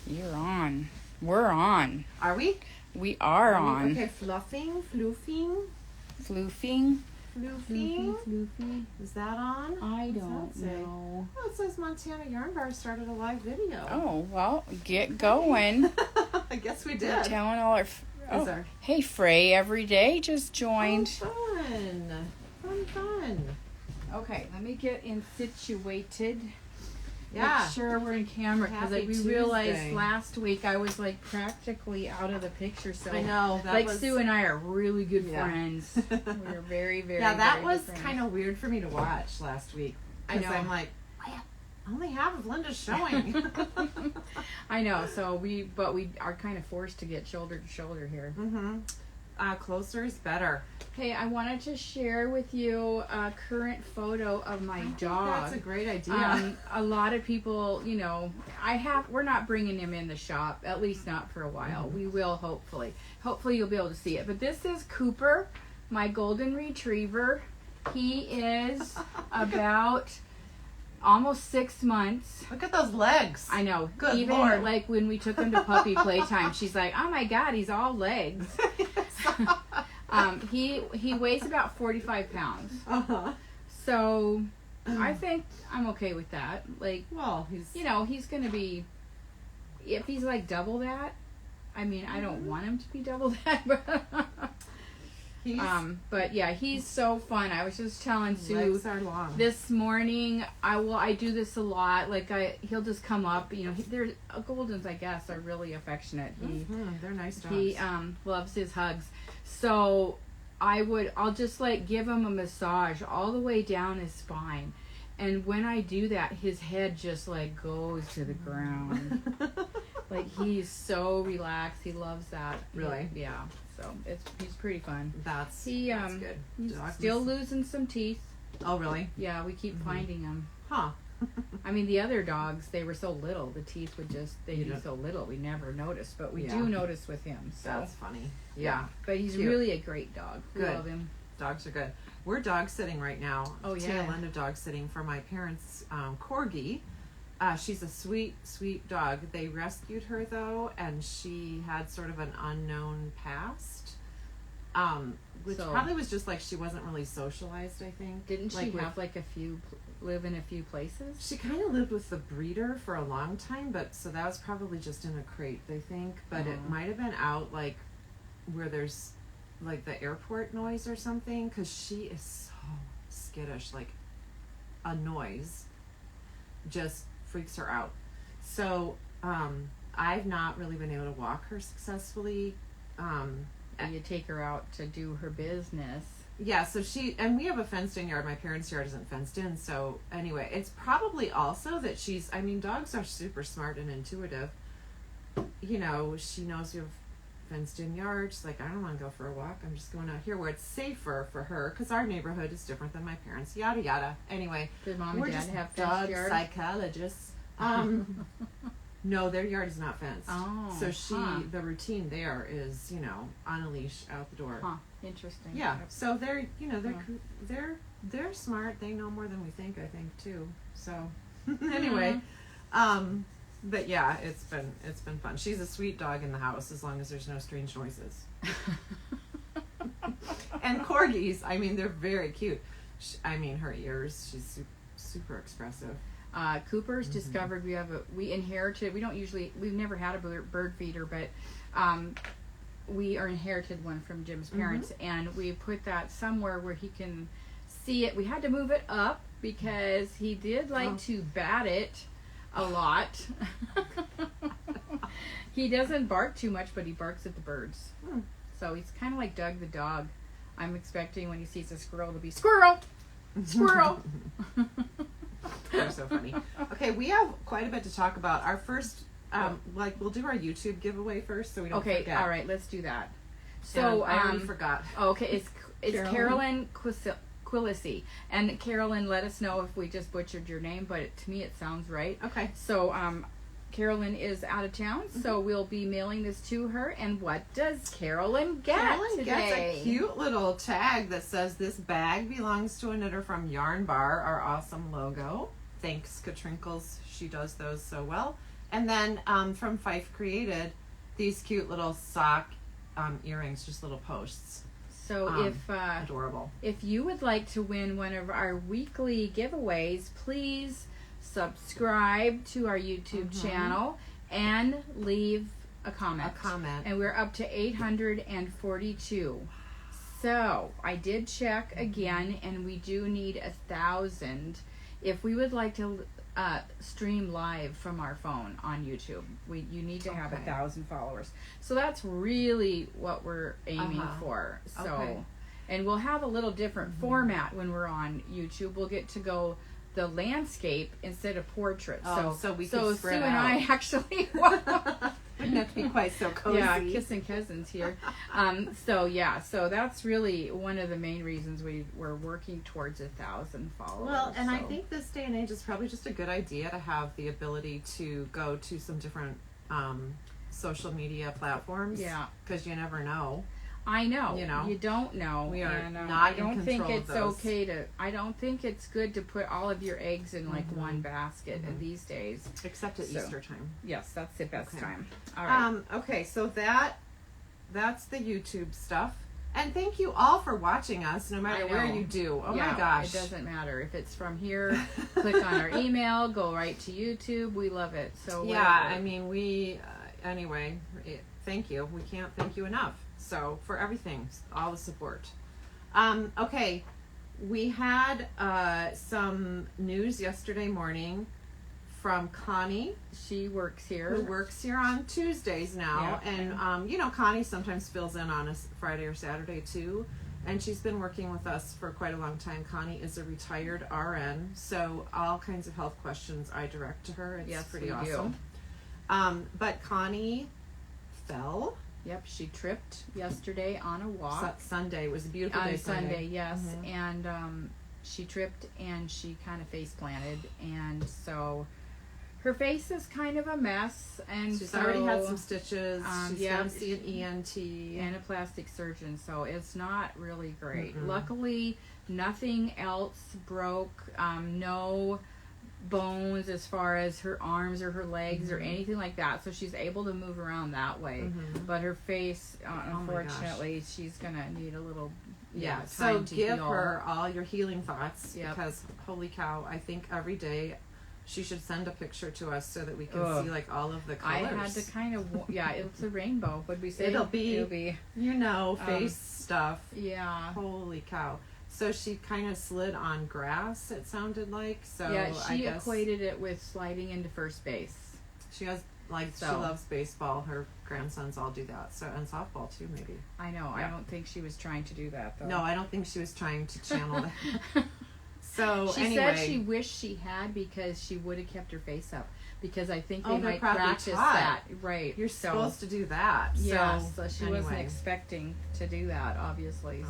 You're on. We're on. Are we? We are on. Okay, floofing. Floofing. Is that on? I don't know. Oh, it says Montana Yarn Bar started a live video. Oh, well, get going. I guess we did. We're telling all our... Hey, Frey every day just joined. Oh, fun. Okay, let me get situated. Yeah. Make sure we're in camera because Happy we Tuesday. realized last week I was like practically out of the picture. So I know. Sue and I are really good friends. We're very, very. Yeah, that very was good kind of weird for me to watch last week. I know. I'm like, I only half of Linda's showing. I know. So we are kind of forced to get shoulder to shoulder here. Mm-hmm. Closer is better. Hey, I wanted to share with you a current photo of my dog. That's a great idea. A lot of people, we're not bringing him in the shop, at least not for a while. Mm-hmm. We will, hopefully. Hopefully you'll be able to see it. But this is Cooper, my golden retriever. He is about almost 6 months. Look at those legs. I know. Good Even Lord. like when we took him to puppy playtime, she's like, "Oh my God, he's all legs." He weighs about 45 pounds. Uh-huh. So I think I'm okay with that. Like, well, he's going to be, if he's like double that, I mean, I don't want him to be double that, but yeah, he's so fun. I was just telling Sue legs are long. this morning, I do this a lot. Like he'll just come up, they're Goldens, I guess, are really affectionate. They're nice dogs. He loves his hugs. So I'll just like give him a massage all the way down his spine. And when I do that, his head just like goes to the ground. Like he's so relaxed. He loves that. Really? Yeah. So he's pretty fun. That's good. He's still losing some teeth. Oh, really? Yeah, we keep finding them. Huh. I mean, the other dogs, they were so little. The teeth would be so little. We never noticed, but we do notice with him. So. That's funny. Yeah. But he's Cute. really a great dog. We love him. Dogs are good. We're dog sitting right now. Oh, yeah. Tail end of dog sitting for my parents' Corgi. She's a sweet, sweet dog. They rescued her, though, and she had sort of an unknown past. Which probably was just like she wasn't really socialized, I think. Didn't she have like live in a few places? She kind of lived with the breeder for a long time, but so that was probably just in a crate, I think. But it might have been out like where there's like the airport noise or something, because she is so skittish. Like a noise just freaks her out. So I've not really been able to walk her successfully. You take her out to do her business. Yeah, so and we have a fenced in yard. My parents' yard isn't fenced in. So anyway, it's probably also that dogs are super smart and intuitive. She knows we have fenced in yard. She's like, I don't want to go for a walk. I'm just going out here where it's safer for her because our neighborhood is different than my parents. Yada, yada. Anyway, did Mom we're and Dad just have dog yard? Psychologists. No, their yard is not fenced. Oh, so the routine there is, on a leash out the door. Huh. Interesting. Yeah. So they're they're smart. They know more than we think, I think, too. So anyway, but yeah, it's been fun. She's a sweet dog in the house as long as there's no strange noises. And corgis, they're very cute. Her ears, she's super expressive. Cooper's discovered we inherited, we've never had a bird feeder, but we inherited one from Jim's parents, and we put that somewhere where he can see it. We had to move it up because he did like to bat it a lot. He doesn't bark too much, but he barks at the birds. So he's kind of like Doug the dog. I'm expecting when he sees a squirrel to be squirrel, squirrel. They're so funny. Okay, we have quite a bit to talk about. Our first, we'll do our YouTube giveaway first, so we don't forget. Okay, all right, let's do that. So I already forgot. Okay, it's Carolyn Quillisi, and Carolyn, let us know if we just butchered your name, but to me it sounds right. Okay. So Carolyn is out of town, so we'll be mailing this to her. And what does Carolyn get today? Gets a cute little tag that says, "This bag belongs to a knitter from Yarn Bar," our awesome logo. thanks Katrinkles. She does those so well. And then from Fife Created, these cute little sock earrings, just little posts. So adorable. If you would like to win one of our weekly giveaways, please subscribe to our YouTube channel and leave a comment. And we're up to 842. So I did check again, and we do need 1,000. If we would like to stream live from our phone on YouTube, you need to have 1,000 followers. So that's really what we're aiming for. So, and we'll have a little different format when we're on YouTube. We'll get to go the landscape instead of portraits. So we can spread Sue out. and I actually wouldn't have to be quite so cozy. Yeah, kissing cousins here. So that's really one of the main reasons we're working towards 1,000 followers. Well, and I think this day and age is probably just a good idea to have the ability to go to some different social media platforms. Yeah, because you never know. I know. You don't know. We are and, not I in don't think control it's of those. okay to. I don't think it's good to put all of your eggs in like one basket these days. Except at Easter time. Yes, that's the best time. All right. Okay, so that's the YouTube stuff. And thank you all for watching us, no matter where you do. Oh my gosh. It doesn't matter. If it's from here, click on our email, go right to YouTube. We love it. So I mean, thank you. We can't thank you enough. So for everything, all the support. Okay, we had some news yesterday morning from Connie. She works here. Who works here on Tuesdays now. Yeah. And, Connie sometimes fills in on a Friday or Saturday too. And she's been working with us for quite a long time. Connie is a retired RN. So all kinds of health questions I direct to her. It's pretty awesome. But Connie fell. Yep, she tripped yesterday on a walk. Sunday. It was a beautiful day Sunday, yes. And she tripped and she kind of face planted. And so her face is kind of a mess. And she's already had some stitches. She's going to see an ENT. And a plastic surgeon. So it's not really great. Luckily, nothing else broke. No bones as far as her arms or her legs or anything like that, so she's able to move around that way. But her face, unfortunately, she's gonna need a little time so to give heal. her all your healing thoughts, because holy cow, I think every day she should send a picture to us so that we can see like all of the colors. I had to kind of it's a rainbow. Would we say it'll be face stuff. Holy cow. So she kind of slid on grass, it sounded like. So she equated it with sliding into first base. She has she loves baseball. Her grandsons all do that. So, and softball too, maybe. I know. Yeah. I don't think she was trying to do that though. No, I don't think she was trying to channel that. So she said she wished she had, because she would have kept her face up. Because I think they might practice that. Right. You're supposed to do that. So she wasn't expecting to do that, obviously.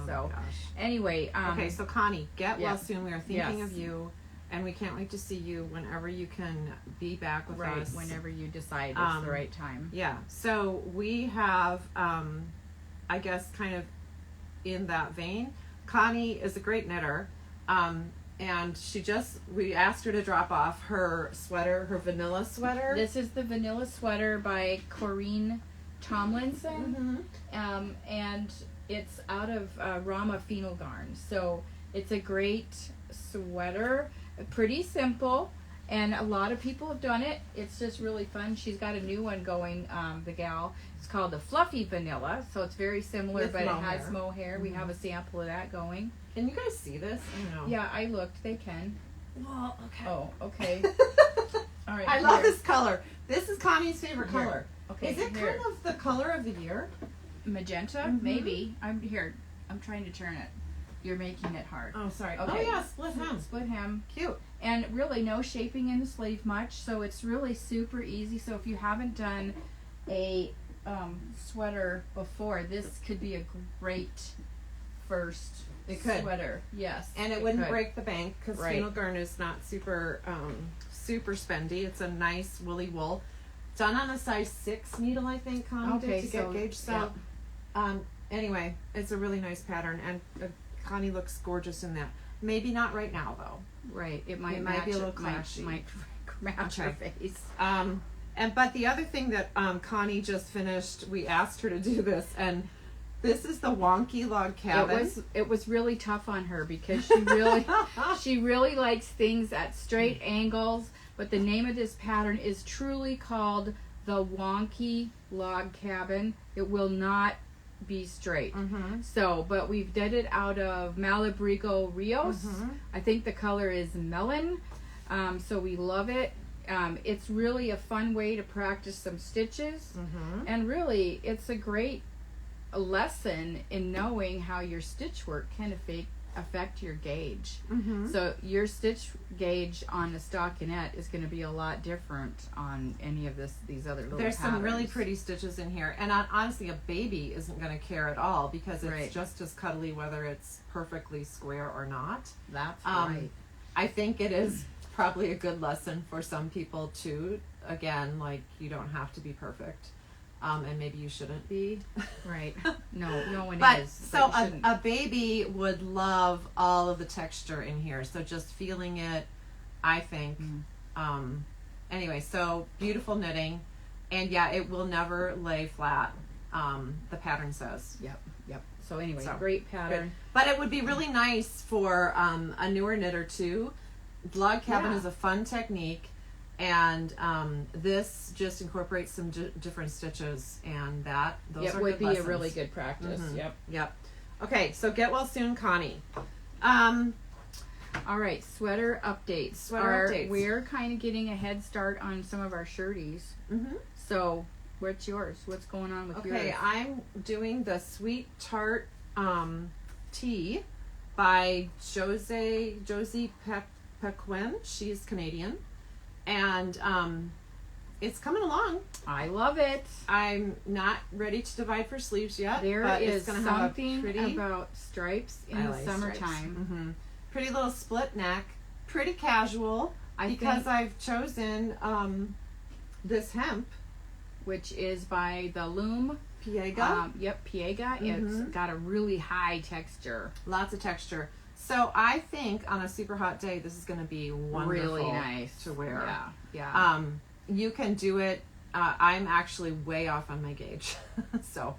Anyway. Okay, so Connie, get well soon. We are thinking of you. And we can't wait to see you whenever you can be back with us. Whenever you decide it's the right time. Yeah. So we have, I guess, kind of in that vein, Connie is a great knitter. And we asked her to drop off her sweater, her vanilla sweater. This is the vanilla sweater by Corinne Tomlinson. And it's out of Rauma Finullgarn. So it's a great sweater, pretty simple. And a lot of people have done it. It's just really fun. She's got a new one going, the gal. It's called the Fluffy Vanilla. So it's very similar, but it has mohair. We have a sample of that going. Can you guys see this? I don't know. Yeah, I looked. They can. Well, okay. Oh, okay. All right. I love this color. This is Connie's favorite color. Okay. Is it kind of the color of the year? Magenta? Maybe. I'm trying to turn it. You're making it hard. Oh, sorry. Okay. Oh, yeah, split hem. Split hem. Cute. And really no shaping in the sleeve much, so it's really super easy. So if you haven't done a sweater before, this could be a great first sweater. Yes. And it wouldn't break the bank, because Finullgarn is not super spendy. It's a nice woolly wool. Done on a size 6 needle, I think, Connie did to get gauge. So, anyway, it's a really nice pattern, and Connie looks gorgeous in that. Maybe not right now though. Right. It might be a little clashy. Might match her face. But the other thing that Connie just finished, we asked her to do this, and this is the Wonky Log Cabin. It was really tough on her because she really likes things at straight angles. But the name of this pattern is truly called the Wonky Log Cabin. It will not be straight. So, but we've did it out of Malabrigo Rios. I think the color is melon. So we love it. It's really a fun way to practice some stitches. And really, it's a great lesson in knowing how your stitch work can affect your gauge. So your stitch gauge on a stockinette is going to be a lot different on any of these other little There's patterns. some really pretty stitches in here, and honestly a baby isn't going to care at all because it's just as cuddly whether it's perfectly square or not. That's right. I think it is probably a good lesson for some people too. Again, like, you don't have to be perfect. And maybe you shouldn't be. Right. No one but is. So a baby would love all of the texture in here. So just feeling it, I think. Anyway, so beautiful knitting. And yeah, it will never lay flat, the pattern says. Yep. So anyway, great pattern. Good. But it would be really nice for a newer knitter too. Log cabin is a fun technique. And this just incorporates some different stitches, and those are would good be lessons. a really good practice. Yep. Okay, so get well soon, Connie. All right, sweater updates. We're kind of getting a head start on some of our shirties. So, what's yours? What's going on with yours? Okay, I'm doing the Sweet Tart tea by Josie Pequin. She's Canadian. And it's coming along. I love it. I'm not ready to divide for sleeves yet. There but is it's gonna something have a pretty, about stripes in the summertime. Pretty little split neck, pretty casual. Because I've chosen this hemp, which is by the Loom. Piega. Piega. It's got a really high texture. Lots of texture. So I think on a super hot day, this is going to be wonderful, really nice to wear. Yeah. You can do it. I'm actually way off on my gauge, so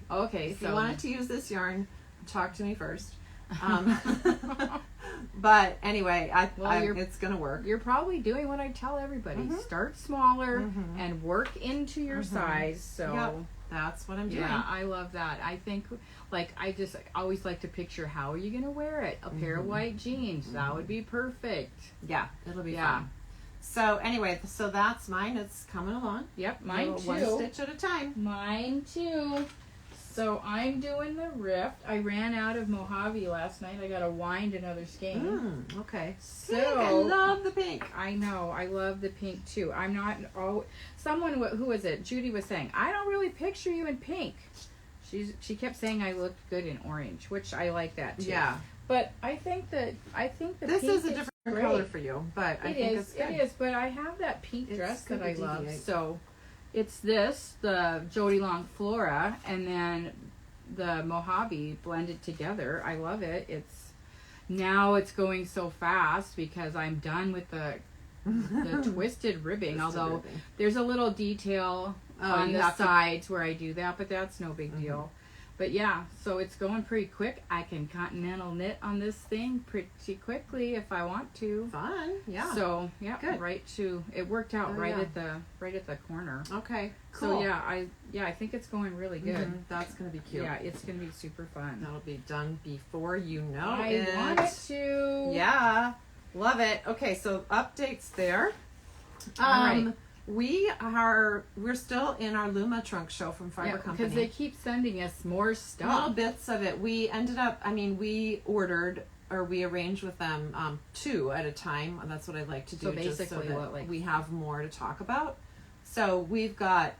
if you wanted to use this yarn, talk to me first. But anyway, it's going to work. You're probably doing what I tell everybody: start smaller and work into your size. So. That's what I'm doing. Yeah, I love that. I think, I just always like to picture, how are you going to wear it? A pair of white jeans. That would be perfect. Yeah, it'll be fun. So anyway, so that's mine. It's coming along. Yep, mine too. One stitch at a time. Mine too. So I'm doing the rift. I ran out of Mojave last night. I got to wind another skein. Okay. So pink. I love the pink. I know. I love the pink too. I'm not someone who was it? Judy was saying, I don't really picture you in pink. She kept saying I looked good in orange, which I like that too. Yeah. But I think the this pink is a different color for you, but I think it's good. It is, but I have that pink dress that I love. So it's the Jody Long Flora, and then the Mojave blended together. I love it. It's going so fast because I'm done with the twisted ribbing. There's a little detail on the sides where I do that, but that's no big deal. But yeah, so it's going pretty quick. I can continental knit on this thing pretty quickly if I want to. Fun, yeah. So yeah, good. It worked out at the corner. Okay, cool. So I think it's going really good. That's gonna be cute. Yeah, it's gonna be super fun. That'll be done before you know it. I want it to. Yeah, love it. Okay, so updates there. All right. We're still in our Luma trunk show from Fiber Company. Because they keep sending us more stuff. Little bits of it. We ended up, we ordered, or we arranged with them 2 at a time. And that's what I like to do. So basically, just so that we have more to talk about. So we've got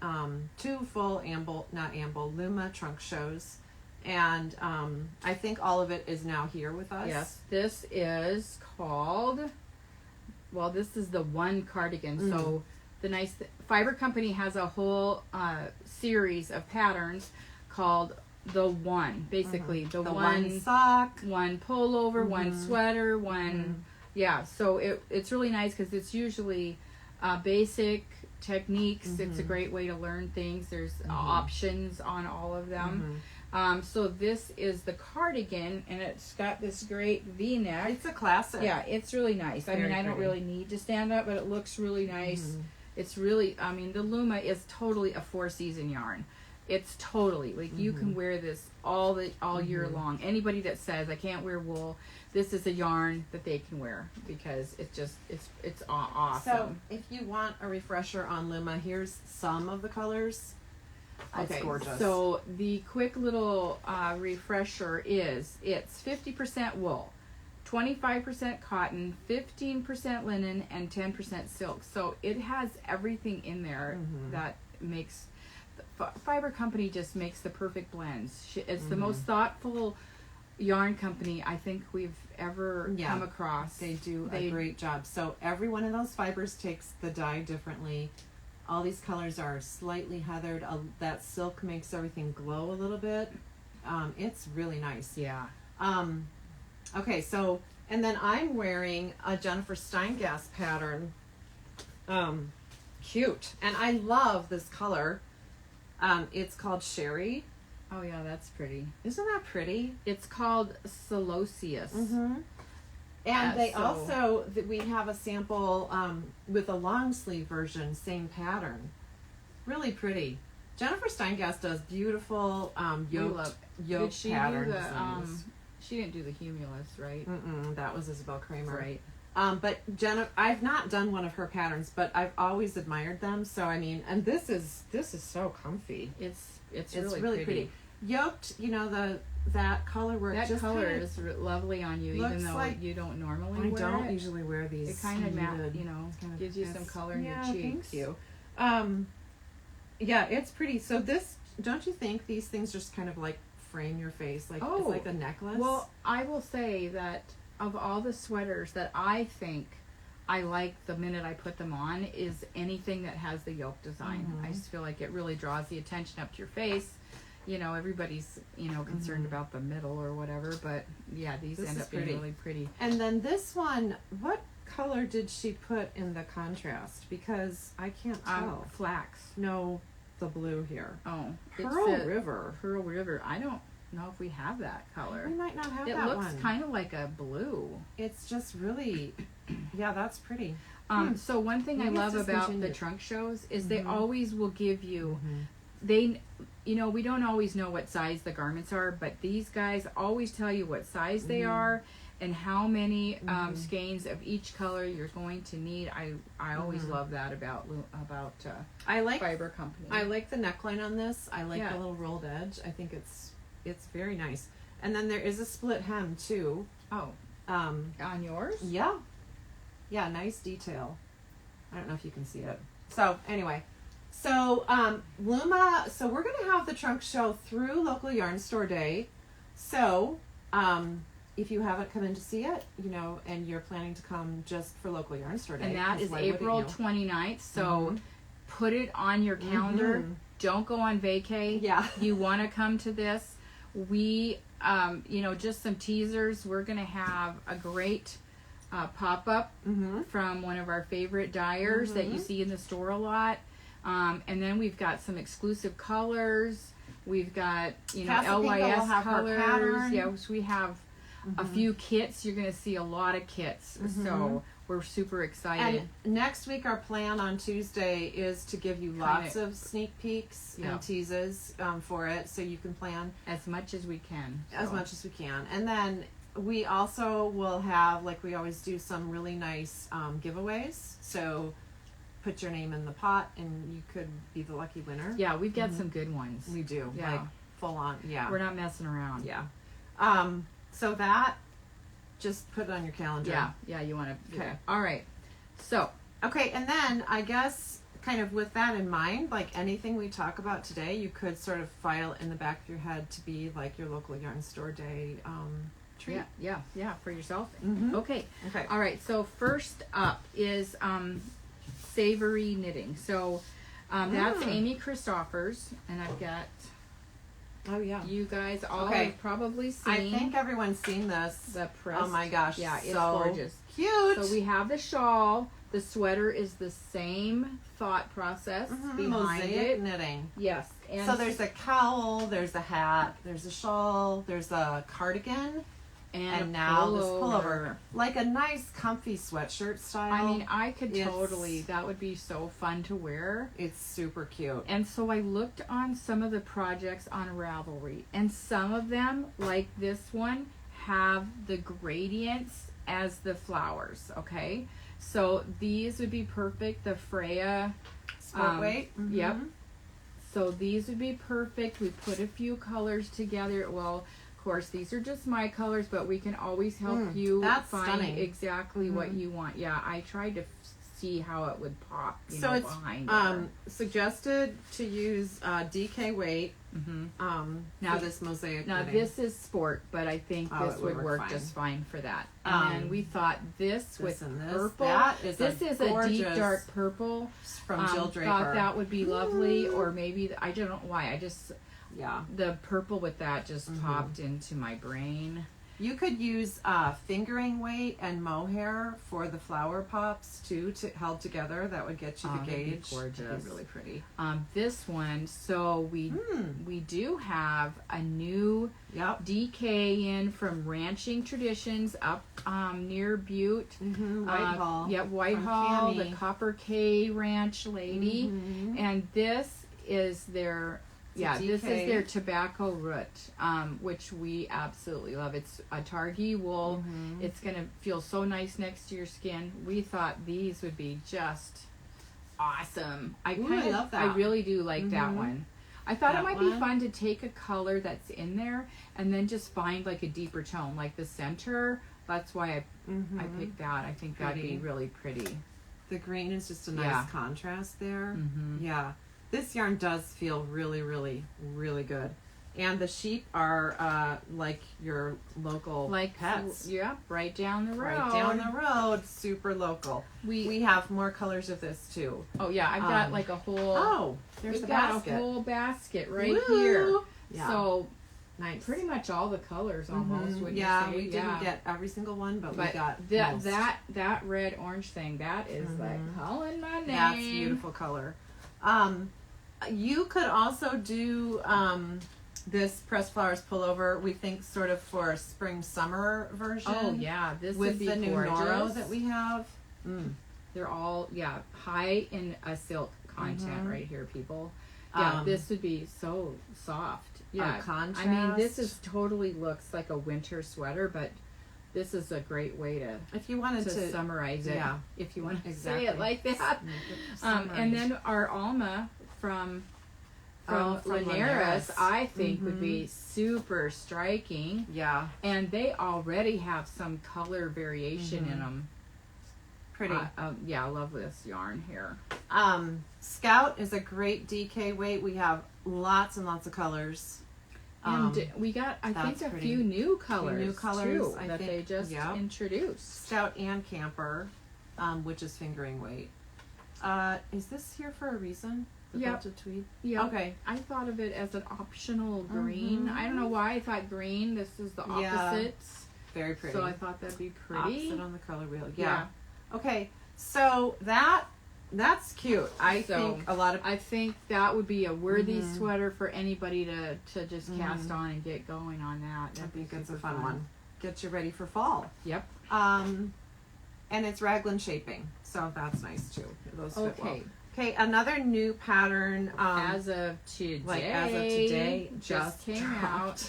2 full Luma trunk shows. And I think all of it is now here with us. Yes. This is called, this is the one cardigan. So the Fiber Company has a whole series of patterns called the one, basically the one sock, one pullover, one sweater, one so it's really nice because it's usually basic techniques. It's a great way to learn things. There's options on all of them. So this is the cardigan, and it's got this great V-neck. It's a classic. Yeah, it's really nice. I mean, I don't pretty. really need to stand up, but it looks really nice. It's really, I mean, the Luma is totally a 4-season yarn. It's totally like you can wear this all year long. Anybody that says I can't wear wool, this is a yarn that they can wear because it's awesome. So if you want a refresher on Luma, here's some of the colors. It's gorgeous. So the quick little refresher is it's 50% wool, 25% cotton, 15% linen, and 10% silk. So it has everything in there that makes Fiber Company just makes the perfect blends. It's the most thoughtful yarn company I think we've ever come across. They do a great job. So every one of those fibers takes the dye differently. All these colors are slightly heathered. That silk makes everything glow a little bit. It's really nice. Yeah. Okay, so, and then I'm wearing a Jennifer Steingass pattern. Cute. And I love this color. It's called Sherry. Oh yeah, that's pretty. Isn't that pretty? It's called Celosius. And they also, we have a sample with a long sleeve version, same pattern. Really pretty. Jennifer Steingass does beautiful yoked patterns. She didn't do the Humulus, right? That was Isabel Kramer. Right. But I've not done one of her patterns, but I've always admired them. So I mean, and this is so comfy. It's really pretty. Yoked, you know, that color work. That color is lovely on you, even though you don't normally wear it. I don't usually wear these. It kind of gives you some color in your cheeks. Thank you. Yeah, it's pretty. So this, don't you think these things just kind of like frame your face? Like it's like a necklace. Well, I will say that of all the sweaters that I think I like the minute I put them on is anything that has the yoke design. I just feel like it really draws the attention up to your face. You know, everybody's, concerned about the middle or whatever, but yeah, these end up being really pretty. And then this one, what color did she put in the contrast? Because I can't tell. Flax. No, the blue here. Oh. Pearl River. Pearl River. I don't know if we have that color. We might not have that one. It looks kind of like a blue. It's just really, yeah, that's pretty. So one thing I love about the trunk shows is they always will give you, we don't always know what size the garments are, but these guys always tell you what size they are and how many skeins of each color you're going to need. I always love that about Fiber Company. I like the neckline on this. I like the little rolled edge. I think it's very nice. And then there is a split hem too. Oh. On yours? Yeah. Yeah, nice detail. I don't know if you can see it. So anyway, Luma, so we're going to have the trunk show through local yarn store day. So, if you haven't come in to see it, and you're planning to come just for local yarn store day. And that is April 29th. So put it on your calendar. Don't go on vacay. Yeah. You want to come to this. We, just some teasers. We're going to have a great pop-up from one of our favorite dyers that you see in the store a lot. And then we've got some exclusive colors. We've got, LYS colors. Yeah, so we have a few kits. You're going to see a lot of kits. So we're super excited. And next week, our plan on Tuesday is to give you lots of sneak peeks and teases for it, so you can plan as much as we can. As much as we can. And then we also will have, like we always do, some really nice giveaways. So put your name in the pot and you could be the lucky winner. Yeah, we've got some good ones. We do. Yeah. Like full on. Yeah. We're not messing around. Yeah. So that, just put it on your calendar. Yeah. Yeah, you want to. Okay. All right. So. Okay, and then I guess kind of with that in mind, like anything we talk about today, you could sort of file in the back of your head to be like your local yarn store day treat. Yeah, for yourself. Okay. All right. So first up is Savory Knitting. So that's Amy Christoffers, and I've got Oh yeah. You guys all Okay. have probably seen. I think everyone's seen this. The pressed. Oh my gosh. Yeah, it's so gorgeous. Cute. So we have the shawl. The sweater is the same thought process behind Mosaic it. knitting. Yes. And So there's a cowl, there's a hat, there's a shawl, there's a cardigan, and now this pullover. Like a nice comfy sweatshirt style. I mean, I could totally, that would be so fun to wear. It's super cute. And so I looked on some of the projects on Ravelry, and some of them, like this one, have the gradients as the flowers, okay? So these would be perfect, the Freya. Sport weight. Mm-hmm. Yep. So these would be perfect. We put a few colors together. Well, of course, these are just my colors, but we can always help you find stunning. exactly what you want. Yeah, I tried to see how it would pop, So it's behind there. suggested to use DK weight Now, for this mosaic Now knitting. this is sport, but I think this it would would work work fine. just fine for that. And then we thought this with and this. purple. That is This a is a deep gorgeous- dark purple. from Jill Draper. Thought that would be lovely, or maybe I don't know why. I just Yeah. the purple with that just popped into my brain. You could use fingering weight and mohair for the flower pops too, held together. That would get you the That'd be gauge. gorgeous. That'd be really pretty. This one, so we do have a new Yep. DK in from Ranching Traditions up near Butte. Whitehall. Yep, Whitehall, the Cami. Copper K Ranch lady. And this is their this is DK. their tobacco root, which we absolutely love. It's a targhee wool. It's gonna feel so nice next to your skin. We thought these would be just awesome. I love that. I really do like that one. I thought That it might be one. fun to take a color that's in there and then just find like a deeper tone, like the center. That's why I picked that. I think that'd be Pretty. really pretty. The green is just a nice Yeah. contrast there. Yeah. This yarn does feel really, really, really good. And the sheep are like your local pets. Yeah, right down the road. Right down the road, super local. We have more colors of this too. Oh yeah, I've got like a whole. Oh, there's we've the got basket. a whole basket right Woo! here. Yeah. So nice. pretty much all the colors almost. Would you say? We didn't get every single one, but we got most. that red orange thing. That is like calling my name. That's beautiful color. You could also do this pressed flowers pullover. We think sort of for a spring summer version. Oh yeah, this with would be the new gorgeous. Noro that we have. They're all high in a silk content right here, people. Yeah, this would be so soft. Yeah, contrast. I mean, this is totally looks like a winter sweater, but this is a great way to if you wanted to summarize it. yeah. If you want to Exactly. say it like that. And then our Alma from Linares, I think would be super striking. Yeah, And they already have some color variation in them. pretty. Yeah, I love this yarn here. Scout is a great DK weight. We have lots and lots of colors. And we got, I think, that's a pretty. few new colors, colors, too, I that think, they just yeah. introduced. Scout and Camper, which is fingering weight. Is this here for a reason? The Yep. belted tweed? Yeah. Okay. I thought of it as an optional green. I don't know why I thought green. This is the Yeah. opposites. Very pretty. So I thought that'd be pretty. Opposite on the color wheel. Yeah. Okay. So that's cute. I think a lot of I think that would be a worthy sweater for anybody to just cast on and get going on that. I think it's a super fun one. Get you ready for fall. Yep. And it's raglan shaping, so that's nice too. Those fit well. Okay. Okay, another new pattern. As of today, just came dropped. out.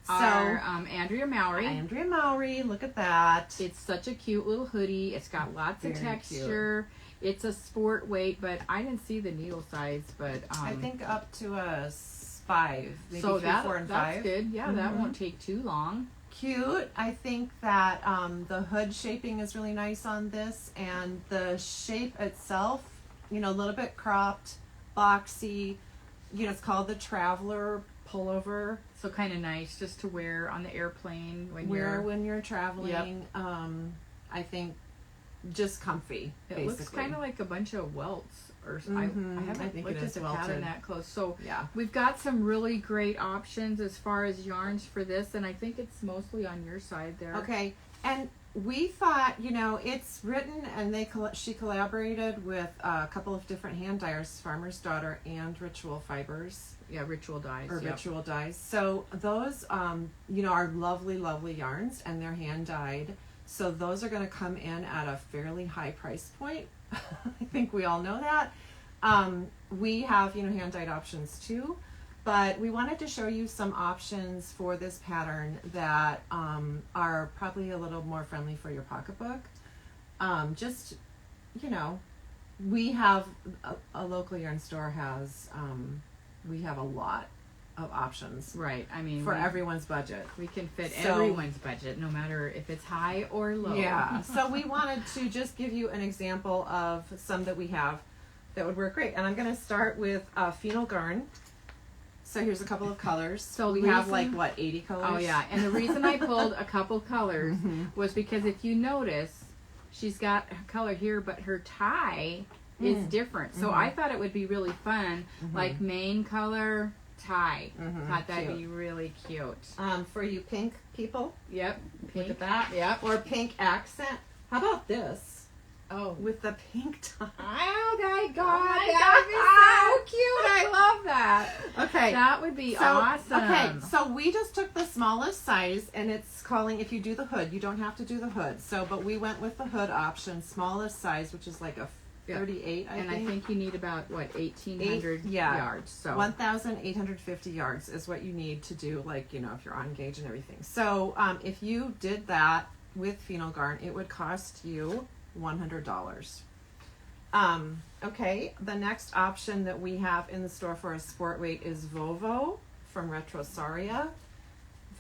So Our Andrea Mowry. Andrea Mowry, look at that. It's such a cute little hoodie. It's got lots of Very texture. It's a sport weight, but I didn't see the needle size. But I think up to a 5, maybe so 3, 4, and 5. that's good. Yeah, that won't take too long. Cute. I think that the hood shaping is really nice on this, and the shape itself, a little bit cropped, boxy. It's called the Traveler Pullover. So kind of nice just to wear on the airplane when When you're traveling. Yep. I think just comfy. It basically. looks kind of like a bunch of welts. Or Mhm. I I haven't think looked it at is the pattern welted. that close. So Yeah. we've got some really great options as far as yarns for this, and I think it's mostly on your side there. Okay, and we thought, it's written, and she collaborated with a couple of different hand dyers, Farmer's Daughter and Ritual Fibers. Yeah, Ritual Dyes. Or yep. Ritual Dyes. So those, are lovely, lovely yarns, and they're hand dyed. So those are going to come in at a fairly high price point. I think we all know that. We have, hand dyed options too. But we wanted to show you some options for this pattern that are probably a little more friendly for your pocketbook. We have a local yarn store has, we have a lot of options Right. I mean, for everyone's budget. we can fit So- everyone's budget, no matter if it's high or low. Yeah. So we wanted to just give you an example of some that we have that would work great. And I'm going to start with Finullgarn. So here's a couple of colors. So we have 80 colors? Oh yeah, and the reason I pulled a couple colors was because if you notice, she's got a color here, but her tie is different. So I thought it would be really fun, like main color tie. Thought that'd Cute. be really cute. For you pink people, Yep. look at that. Yep. Or pink accent. How about this? Oh. With the pink tie. Oh my God! my that would be so cute. I love that. Okay. That would be awesome. Okay, so we just took the smallest size, and it's calling, if you do the hood, you don't have to do the hood. So, but we went with the hood option, smallest size, which is like a 38, I And think. I think you need about, 1,800 yeah. yards. So 1,850 yards is what you need to do, if you're on gauge and everything. So, if you did that with Finullgarn, it would cost you $100. Okay, the next option that we have in the store for a sport weight is Volvo from Retrosaria.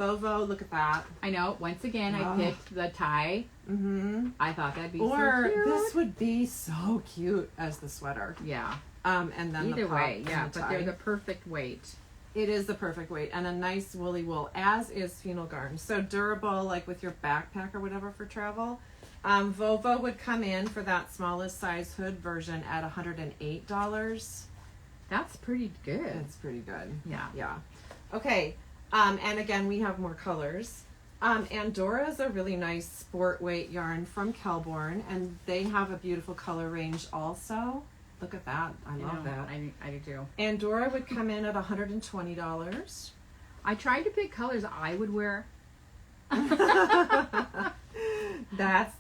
Volvo, look at that. I know. Once again, I Oh. picked the tie. Mm-hmm. I thought that'd be Or so cute. this would be so cute as the sweater. Yeah. And then Either the pop way, and yeah. the But they're tie. the perfect weight. It is the perfect weight and a nice woolly wool, as is Finullgarn. So durable, like with your backpack or whatever for travel. Volvo would come in for that smallest size hood version at $108. That's pretty good. It's pretty good. Yeah. Yeah. Okay. And again, we have more colors. Andorra is a really nice sport weight yarn from Kelbourne, and they have a beautiful color range also. Look at that. I love that. I do too. Andorra would come in at $120. I tried to pick colors I would wear.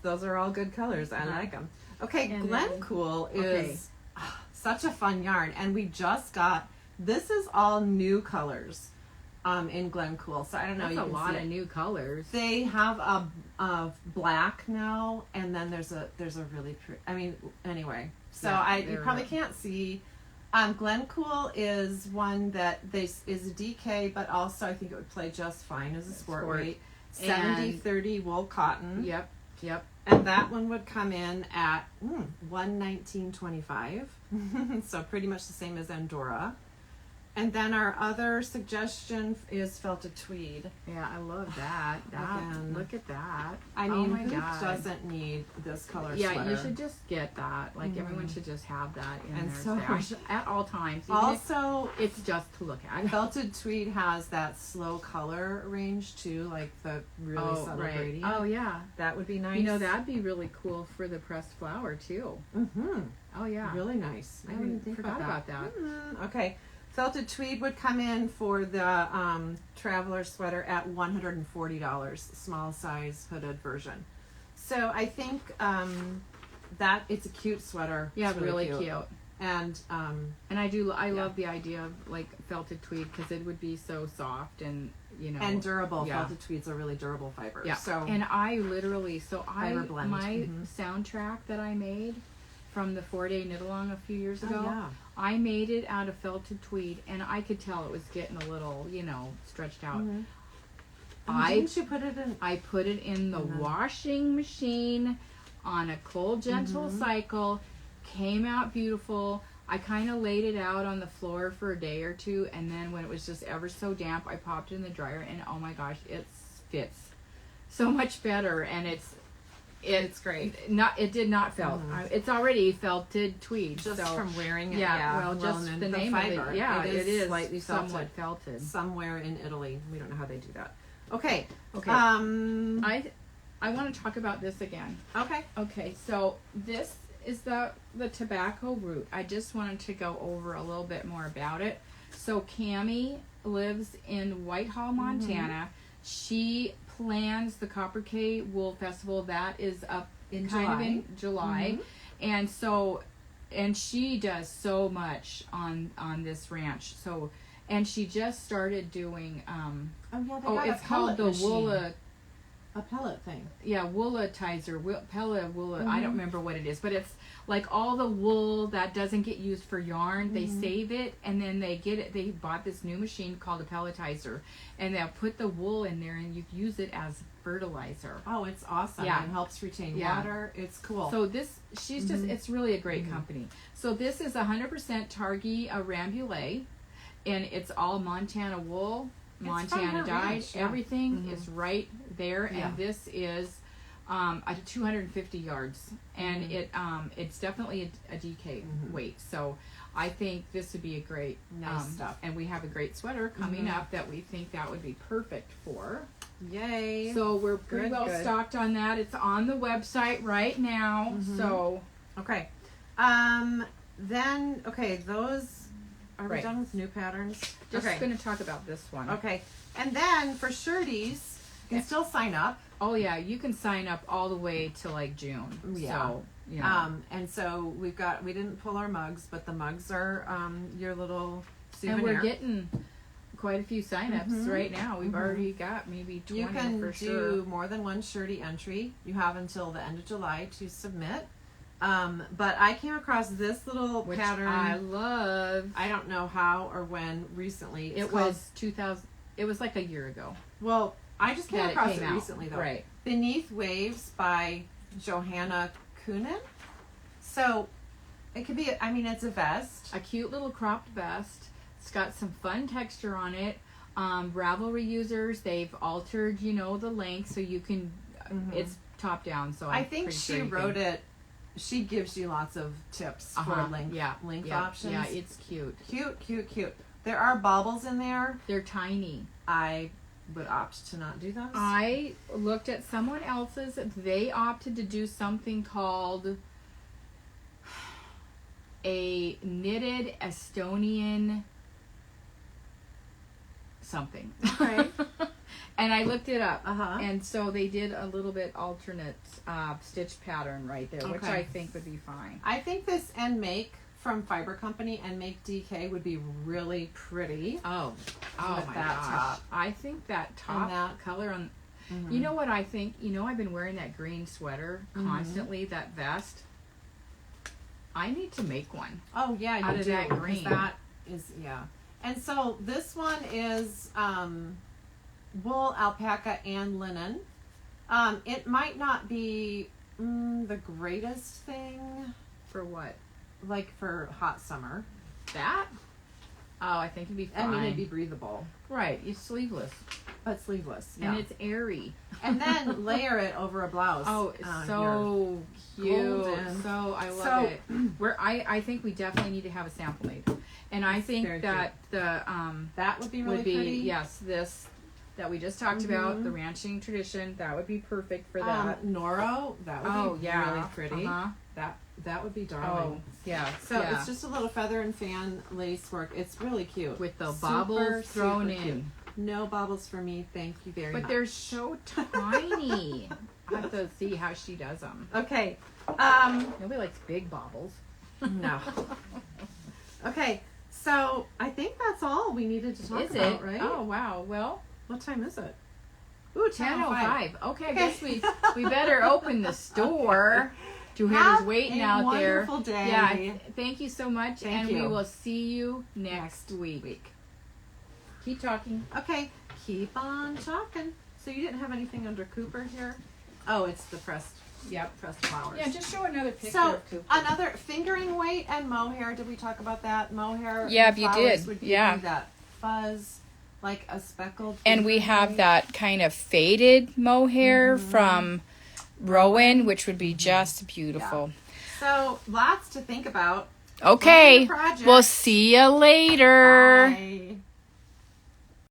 Those are all good colors. I like them. Okay, And Glencool okay. is such a fun yarn, and we just got, this is all new colors in Glencool. So I don't know. That's you a can lot see of it. new colors. They have a black now, and then there's a really pretty. I mean, anyway. So Yeah, you probably can't see. Glencool is one that is a DK, but also I think it would play just fine as a sport weight. 70/30 wool cotton. Yep. And that one would come in at $119.25. So pretty much the same as Andorra. And then our other suggestion is felted tweed. Yeah, I love that. Again. Look at that. I Oh mean, my who God. doesn't need this color Yeah, sweater? you should just get that. Like everyone should just have that in And their so- stash at all times. Even Also, if it's just to look at. felted tweed has that slow color range too, like the really subtle gradient. Oh yeah. That would be nice. You know, that'd be really cool for the pressed flower too. Mm-hmm. Oh yeah. Really nice. I didn't think forgot about that. Okay. Felted tweed would come in for the traveler sweater at $140, small size hooded version. So I think that it's a cute sweater. Yeah, It's really cute. And And I love the idea of like felted tweed because it would be so soft and and durable. Yeah. Felted tweed's a really durable fiber. Yeah. So And I literally Fiber blend. my soundtrack that I made from the 4-day knit along a few years ago. yeah. I made it out of felted tweed, and I could tell it was getting a little, stretched out. Didn't you put it in? I put it in the washing machine on a cold, gentle cycle. Came out beautiful. I kind of laid it out on the floor for a day or two, and then when it was just ever so damp, I popped it in the dryer, and oh my gosh, it fits so much better, and It's great. It did not felt. It's already felted tweed. Just so, from wearing it. Yeah. Well, just and the name fiber. of it. Yeah, it is slightly somewhat felted. Somewhere in Italy. We don't know how they do that. Okay. Okay. I want to talk about this again. Okay. Okay. So this is the tobacco root. I just wanted to go over a little bit more about it. So Cammie lives in Whitehall, Montana. She plans the Copper K Wool Festival that is up in July. And so, and she does so much on this ranch. So, and she just started doing it's called the Woola. A pellet thing. Yeah, Wooletizer, Wool. I don't remember what it is, but it's like all the wool that doesn't get used for yarn, they save it, and then they get it. They bought this new machine called a Pelletizer, and they'll put the wool in there, and you use it as fertilizer. Oh, it's awesome. Yeah. It helps retain water. It's cool. So this, she's just, it's really a great company. So this is 100% Targhee Rambouillet, and it's all Montana wool. Montana dyed. Everything is right there, and this is at 250 yards, and it's definitely a DK weight. So I think this would be a great nice stuff. And we have a great sweater coming up that we think that would be perfect for. Yay! So we're pretty well stocked on that. It's on the website right now. So okay, then those. Are we done with new patterns? Just going to talk about this one. Okay. And then for shirties, you can still sign up. Oh, yeah. You can sign up all the way to like June. Yeah. So, you know. And so we didn't pull our mugs, but the mugs are your little souvenir. And we're getting quite a few sign-ups right now. We've already got maybe 20 you can for do sure. more than one shirty entry. You have until the end of July to submit. But I came across this little pattern. I love. I don't know how or when recently. It was 2000. It was like a year ago. Well, I just came across it recently though. Right. Beneath Waves by Johanna Kunin. So it could be. I mean, it's a vest. A cute little cropped vest. It's got some fun texture on it. Ravelry users, they've altered, the length so you can. It's top down. So I think she wrote it. She gives you lots of tips for length options. Yeah, it's cute. Cute. There are baubles in there. They're tiny. I would opt to not do those. I looked at someone else's. They opted to do something called a knitted Estonian something. Okay. And I looked it up. And so they did a little bit alternate stitch pattern right there, which I think would be fine. I think this End Make from Fiber Company and Make DK would be really pretty. Oh with my that gosh. top. I think that top that, color on. You know what I think? I've been wearing that green sweater constantly. That vest. I need to make one. Oh yeah, you out of do. That green. That is And so this one is wool, alpaca, and linen. It might not be the greatest thing. For what? Like for hot summer. That? Oh, I think it'd be fine. I mean, it'd be breathable. Right. It's sleeveless. But sleeveless. And it's airy. And then layer it over a blouse. Oh, it's so cute. Golden. So I love it. I think we definitely need to have a sample made. And I think that that would be really pretty. Yes, this that we just talked about, the ranching tradition, that would be perfect for that. Noro, that would be really pretty. That would be darling. Oh, yeah. So it's just a little feather and fan lace work. It's really cute. With the bobbles thrown in. Cute. No bobbles for me. Thank you very much. But they're so tiny. I have to see how she does them. Okay. Nobody likes big bobbles. No. Okay. So I think that's all we needed to talk about, right? Oh, wow. Well, what time is it? Ooh, 10:05. Okay, I guess we better open the store. To whoever's waiting out there. Wonderful day. Yeah, thank you so much. Thank you. We will see you next week. Keep talking. Okay, keep on talking. So you didn't have anything under Cooper here? Oh, it's the pressed flowers. Yeah, just show another picture so, of Cooper. Another fingering weight and mohair. Did we talk about that? Mohair. Yeah, you did. Would give you that fuzz, like a speckled. And we have that kind of faded mohair from Rowan, which would be just beautiful. So lots to think about. Okay, Project. we'll see you later. Bye.